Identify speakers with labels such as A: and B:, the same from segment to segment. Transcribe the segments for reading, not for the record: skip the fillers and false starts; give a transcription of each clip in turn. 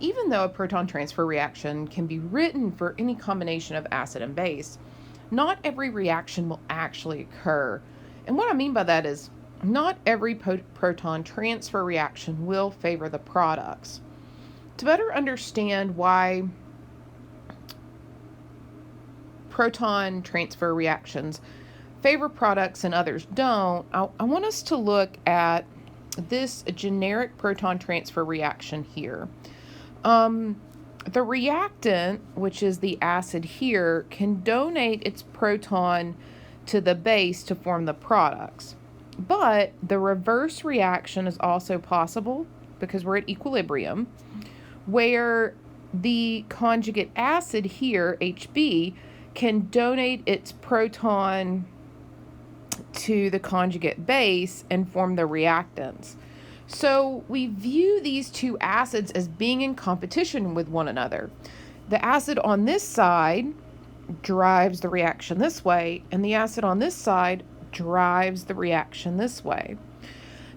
A: even though a proton transfer reaction can be written for any combination of acid and base, not every reaction will actually occur. And what I mean by that is not every proton transfer reaction will favor the products. To better understand why proton transfer reactions favor products and others don't, I want us to look at this generic proton transfer reaction here. The reactant, which is the acid here, can donate its proton to the base to form the products. But the reverse reaction is also possible because we're at equilibrium, where the conjugate acid here, Hb, can donate its proton to the conjugate base and form the reactants. So we view these two acids as being in competition with one another. The acid on this side drives the reaction this way, and the acid on this side drives the reaction this way.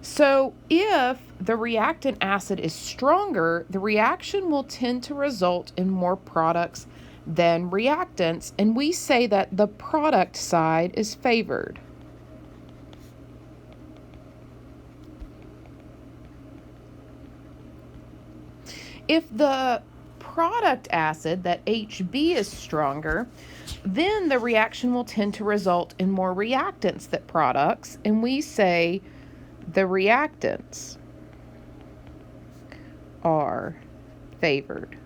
A: So if the reactant acid is stronger, the reaction will tend to result in more products than reactants, and we say that the product side is favored. If the product acid, that Hb, is stronger, then the reaction will tend to result in more reactants than products, and we say the reactants are favored.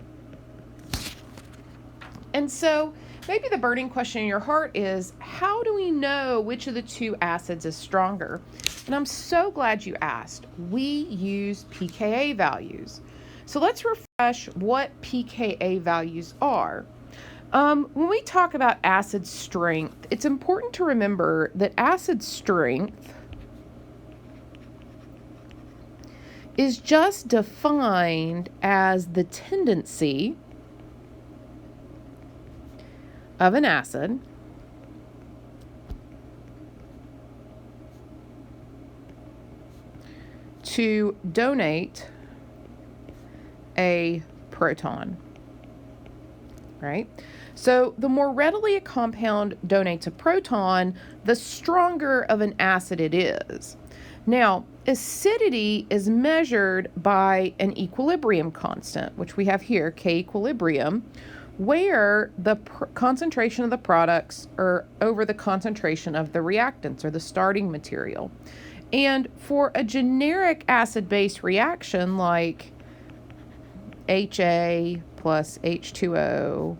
A: And so maybe the burning question in your heart is, how do we know which of the two acids is stronger? And I'm so glad you asked. We use pKa values. So let's refresh what pKa values are. When we talk about acid strength, it's important to remember that acid strength is just defined as the tendency of an acid to donate a proton, right? So the more readily a compound donates a proton, the stronger of an acid it is. Now, acidity is measured by an equilibrium constant, which we have here, K equilibrium, where the concentration of the products are over the concentration of the reactants or the starting material. And for a generic acid-base reaction like Ha plus H2O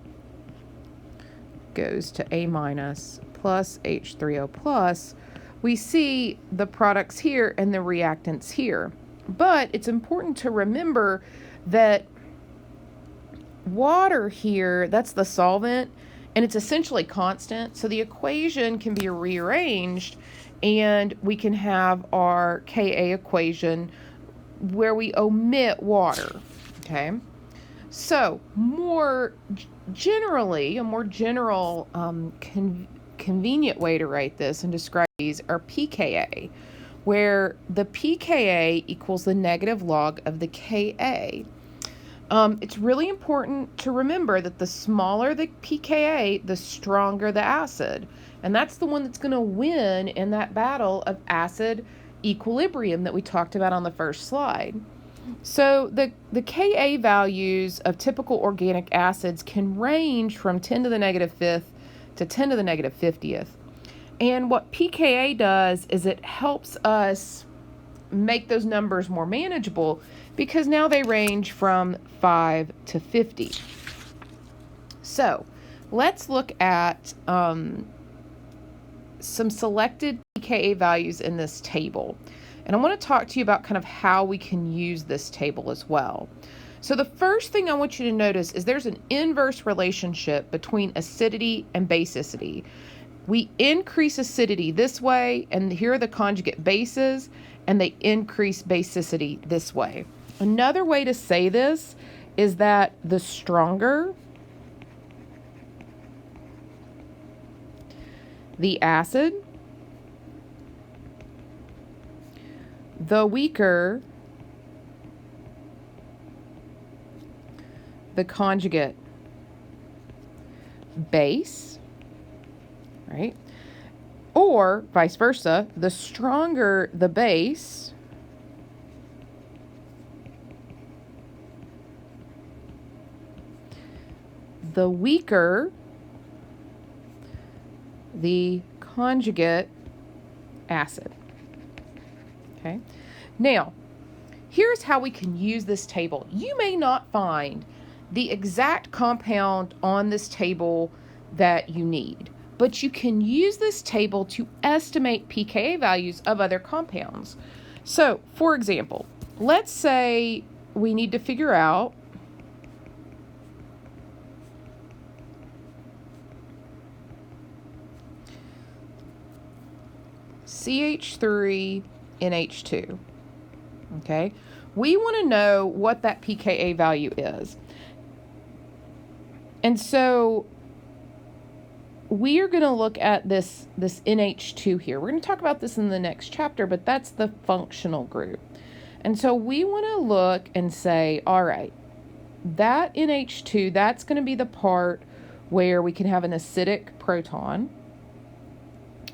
A: goes to A minus plus H3O plus, we see the products here and the reactants here. But it's important to remember that water here, that's the solvent, and it's essentially constant. So the equation can be rearranged and we can have our Ka equation where we omit water. Okay, so more generally, a more general convenient way to write this and describe these are pKa, where the pKa equals the negative log of the Ka. It's really important to remember that the smaller the pKa, the stronger the acid, and that's the one that's going to win in that battle of acid equilibrium that we talked about on the first slide. So the Ka values of typical organic acids can range from 10 to the negative fifth to 10 to the negative 50th. And what pKa does is it helps us make those numbers more manageable because now they range from 5 to 50. So let's look at some selected pKa values in this table. And I want to talk to you about kind of how we can use this table as well. So the first thing I want you to notice is there's an inverse relationship between acidity and basicity. We increase acidity this way, and here are the conjugate bases, and they increase basicity this way. Another way to say this is that the stronger the acid, the weaker the conjugate base, right? Or vice versa, the stronger the base, the weaker the conjugate acid. Okay. Now, here's how we can use this table. You may not find the exact compound on this table that you need, but you can use this table to estimate pKa values of other compounds. So, for example, let's say we need to figure out CH3NH2. Okay, we want to know what that pKa value is. And so we are going to look at this NH2 here. We're going to talk about this in the next chapter, but that's the functional group. And so we want to look and say, all right, that NH2, that's going to be the part where we can have an acidic proton,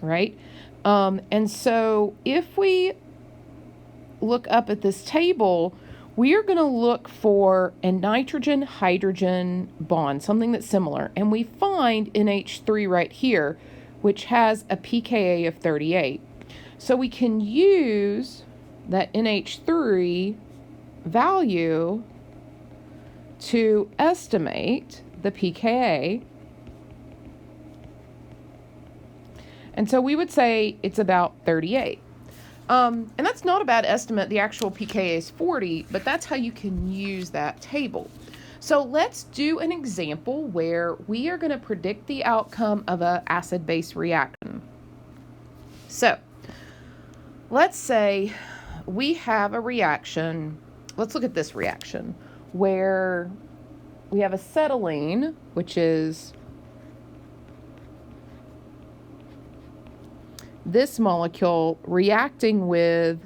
A: right? And so if we look up at this table, we are going to look for a nitrogen-hydrogen bond, something that's similar. And we find NH3 right here, which has a pKa of 38. So we can use that NH3 value to estimate the pKa. And so we would say it's about 38. And that's not a bad estimate. The actual pKa is 40, but that's how you can use that table. So let's do an example where we are going to predict the outcome of an acid-base reaction. So let's say we have a reaction. Let's look at this reaction where we have acetylene, which is this molecule reacting with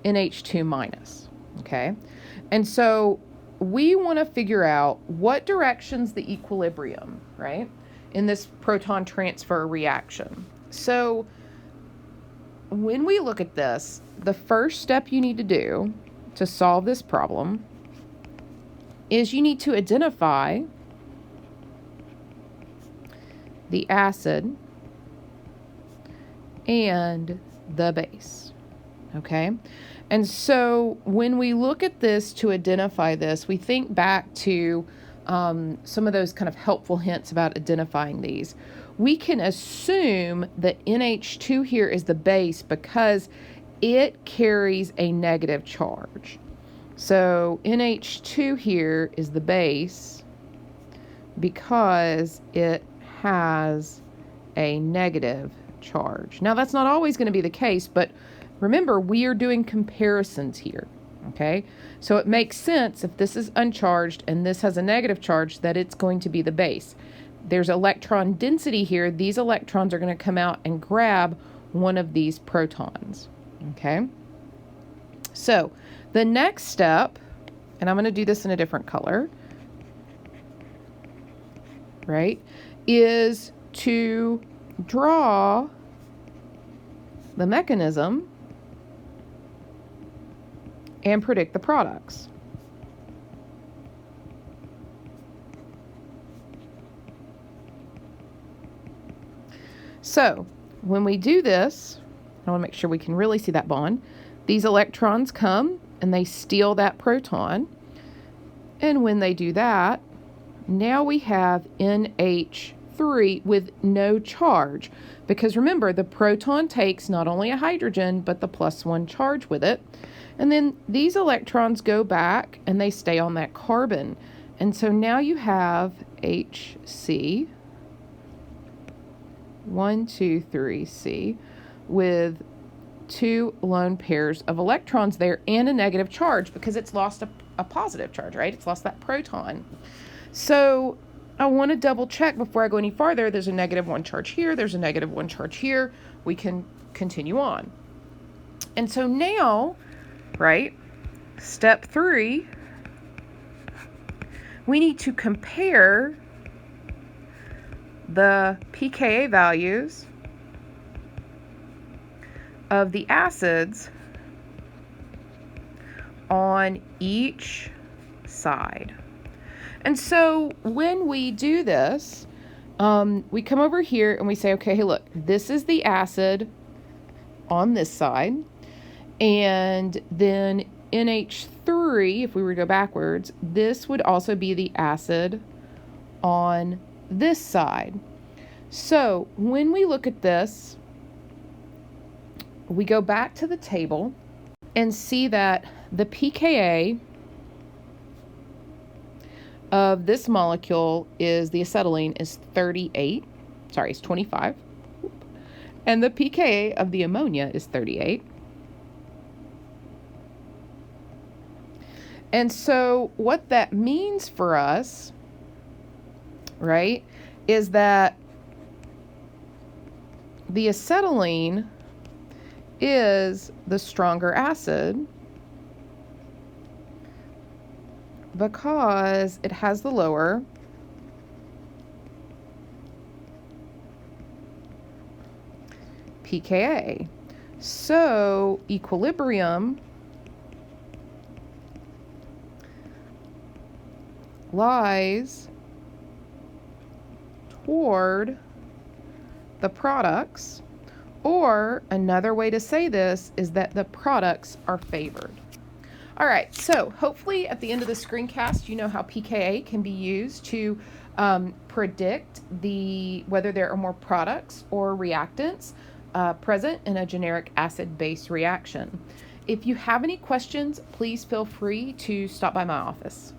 A: NH2 minus, okay? And so we want to figure out what direction's the equilibrium, right, in this proton transfer reaction. So when we look at this, the first step you need to do to solve this problem is you need to identify the acid and the base, okay? And so when we look at this to identify this, we think back to some of those kind of helpful hints about identifying these. We can assume that NH2 here is the base because it carries a negative charge. So NH2 here is the base because it has a negative charge. Now, that's not always going to be the case, but remember, we are doing comparisons here, okay? So it makes sense if this is uncharged and this has a negative charge that it's going to be the base. There's electron density here. These electrons are going to come out and grab one of these protons, okay? So the next step, and I'm going to do this in a different color, right, is to draw the mechanism and predict the products. So when we do this, I want to make sure we can really see that bond. These electrons come and they steal that proton. And when they do that, now we have NH3 with no charge. Because remember, the proton takes not only a hydrogen, but the +1 charge with it. And then these electrons go back and they stay on that carbon. And so now you have HC, 1, 2, 3, C, with 2 lone pairs of electrons there and a negative charge because it's lost a positive charge, right? It's lost that proton. So I want to double check before I go any farther. There's a -1 charge here. There's a -1 charge here. We can continue on. And so now, right, Step 3, we need to compare the pKa values of the acids on each side. And so when we do this, we come over here and we say, okay, hey, look, this is the acid on this side, and then NH3, if we were to go backwards, this would also be the acid on this side. So when we look at this, we go back to the table and see that the pKa of this molecule is, the acetylene is 25. And the pKa of the ammonia is 38. And so what that means for us, right, is that the acetylene is the stronger acid because it has the lower pKa. So equilibrium lies toward the products, or another way to say this is that the products are favored. All right, so hopefully at the end of the screencast, you know how pKa can be used to predict whether there are more products or reactants present in a generic acid-base reaction. If you have any questions, please feel free to stop by my office.